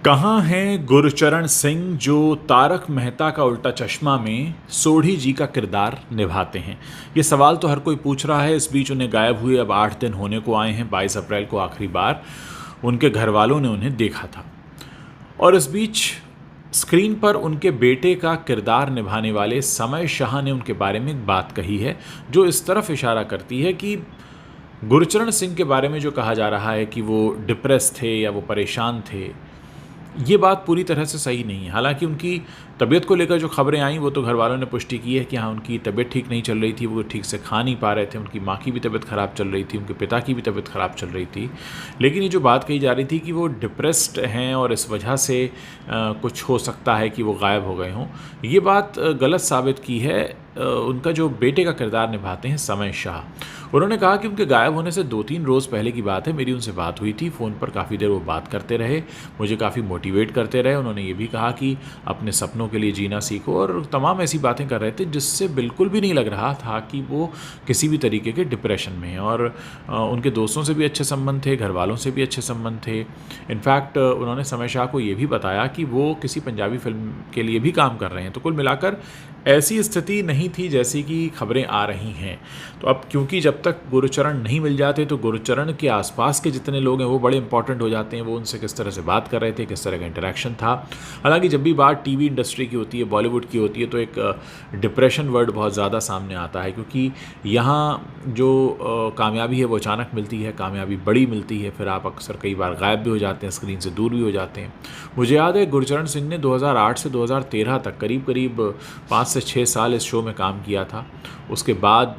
कहाँ हैं गुरचरण सिंह जो तारक मेहता का उल्टा चश्मा में सोढ़ी जी का किरदार निभाते हैं। ये सवाल तो हर कोई पूछ रहा है। इस बीच उन्हें गायब हुए अब 8 दिन होने को आए हैं। 22 अप्रैल को आखिरी बार उनके घर वालों ने उन्हें देखा था और इस बीच स्क्रीन पर उनके बेटे का किरदार निभाने वाले समय शाह ने उनके बारे में एक बात कही है जो इस तरफ इशारा करती है कि गुरचरण सिंह के बारे में जो कहा जा रहा है कि वो डिप्रेस थे या वो परेशान थे, ये बात पूरी तरह से सही नहीं है। हालांकि उनकी तबीयत को लेकर जो खबरें आई वो तो घर वालों ने पुष्टि की है कि हाँ, उनकी तबीयत ठीक नहीं चल रही थी, वो ठीक से खा नहीं पा रहे थे, उनकी माँ की भी तबीयत ख़राब चल रही थी, उनके पिता की भी तबीयत ख़राब चल रही थी। लेकिन ये जो बात कही जा रही थी कि वो डिप्रेस्ड हैं और इस वजह से कुछ हो सकता है कि वो गायब हो गए हों, ये बात गलत साबित की है उनका जो बेटे का किरदार निभाते हैं समय शाह। उन्होंने कहा कि उनके गायब होने से 2-3 रोज़ पहले की बात है, मेरी उनसे बात हुई थी फ़ोन पर, काफ़ी देर वो बात करते रहे, मुझे काफ़ी मोटिवेट करते रहे। उन्होंने ये भी कहा कि अपने सपनों के लिए जीना सीखो और तमाम ऐसी बातें कर रहे थे जिससे बिल्कुल भी नहीं लग रहा था कि वो किसी भी तरीके के डिप्रेशन में हैं। और उनके दोस्तों से भी अच्छे संबंध थे, घर वालों से भी अच्छे संबंध थे। इनफैक्ट उन्होंने समय शाह को ये भी बताया कि वो किसी पंजाबी फिल्म के लिए भी काम कर रहे हैं। तो कुल मिलाकर ऐसी स्थिति नहीं थी जैसी कि खबरें आ रही हैं। तो अब क्योंकि जब तक गुरचरण नहीं मिल जाते तो गुरचरण के आसपास के जितने लोग हैं वो बड़े इंपॉर्टेंट हो जाते हैं। वो उनसे किस तरह से बात कर रहे थे, किस तरह का इंटरेक्शन था। हालांकि जब भी बात टीवी इंडस्ट्री की होती है, बॉलीवुड की होती है, तो एक डिप्रेशन वर्ड बहुत ज़्यादा सामने आता है क्योंकि यहाँ जो कामयाबी है वो अचानक मिलती है, कामयाबी बड़ी मिलती है, फिर आप अक्सर कई बार गायब भी हो जाते हैं, स्क्रीन से दूर भी हो जाते हैं। मुझे याद है गुरचरण सिंह ने 2008 से 2013 तक करीब 5 से 6 साल इस शो में काम किया था। उसके बाद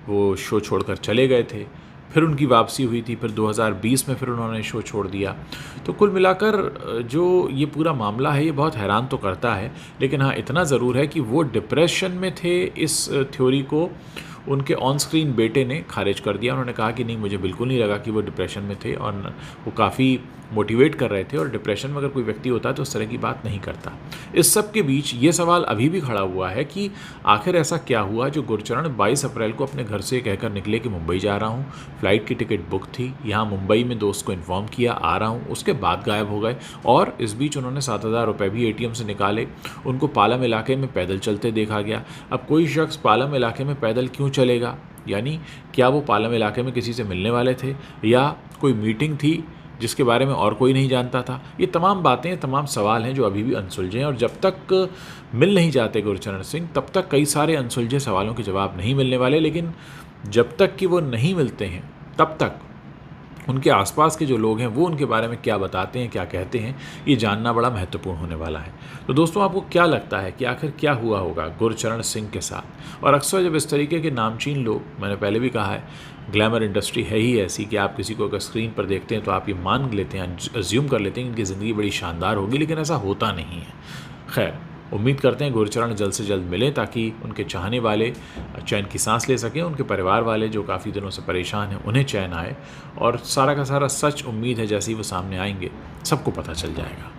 वो शो छोड़कर चले गए थे, फिर उनकी वापसी हुई थी, फिर 2020 में फिर उन्होंने शो छोड़ दिया। तो कुल मिलाकर जो ये पूरा मामला है ये बहुत हैरान तो करता है, लेकिन हाँ, इतना ज़रूर है कि वो डिप्रेशन में थे, इस थ्योरी को उनके ऑन स्क्रीन बेटे ने खारिज कर दिया। उन्होंने कहा कि नहीं, मुझे बिल्कुल नहीं लगा कि वो डिप्रेशन में थे और वो काफ़ी मोटिवेट कर रहे थे और डिप्रेशन में अगर कोई व्यक्ति होता है तो उस तरह की बात नहीं करता। इस सब के बीच ये सवाल अभी भी खड़ा हुआ है कि आखिर ऐसा क्या हुआ जो गुरचरण 22 अप्रैल को अपने घर से कहकर निकले कि मुंबई जा रहा हूँ, फ़्लाइट की टिकट बुक थी, यहाँ मुंबई में दोस्त को इन्फॉर्म किया आ रहा हूँ, उसके बाद गायब हो गए और इस बीच उन्होंने 7,000 रुपये भी ATM से निकाले। उनको पालम इलाके में पैदल चलते देखा गया। अब कोई शख्स पालम इलाके में पैदल क्यों चलेगा? यानी क्या वो पालम इलाके में किसी से मिलने वाले थे या कोई मीटिंग थी जिसके बारे में और कोई नहीं जानता था? ये तमाम बातें, तमाम सवाल हैं जो अभी भी अनसुलझे हैं और जब तक मिल नहीं जाते गुरचरण सिंह तब तक कई सारे अनसुलझे सवालों के जवाब नहीं मिलने वाले। लेकिन जब तक कि वो नहीं मिलते हैं तब तक उनके आसपास के जो लोग हैं वो उनके बारे में क्या बताते हैं, क्या कहते हैं, ये जानना बड़ा महत्वपूर्ण होने वाला है। तो दोस्तों, आपको क्या लगता है कि आखिर क्या हुआ होगा गुरचरण सिंह के साथ? और अक्सर जब इस तरीके के नामचीन लोग, मैंने पहले भी कहा है, ग्लैमर इंडस्ट्री है ही ऐसी कि आप किसी को अगर स्क्रीन पर देखते हैं तो आप ये मान लेते हैं, अज्यूम कर लेते हैं कि इनकी ज़िंदगी बड़ी शानदार होगी, लेकिन ऐसा होता नहीं है। खैर, उम्मीद करते हैं गुरचरण जल्द से जल्द मिलें ताकि उनके चाहने वाले चैन की सांस ले सकें, उनके परिवार वाले जो काफ़ी दिनों से परेशान हैं उन्हें चैन आए और सारा का सारा सच, उम्मीद है जैसे ही वो सामने आएंगे सबको पता चल जाएगा।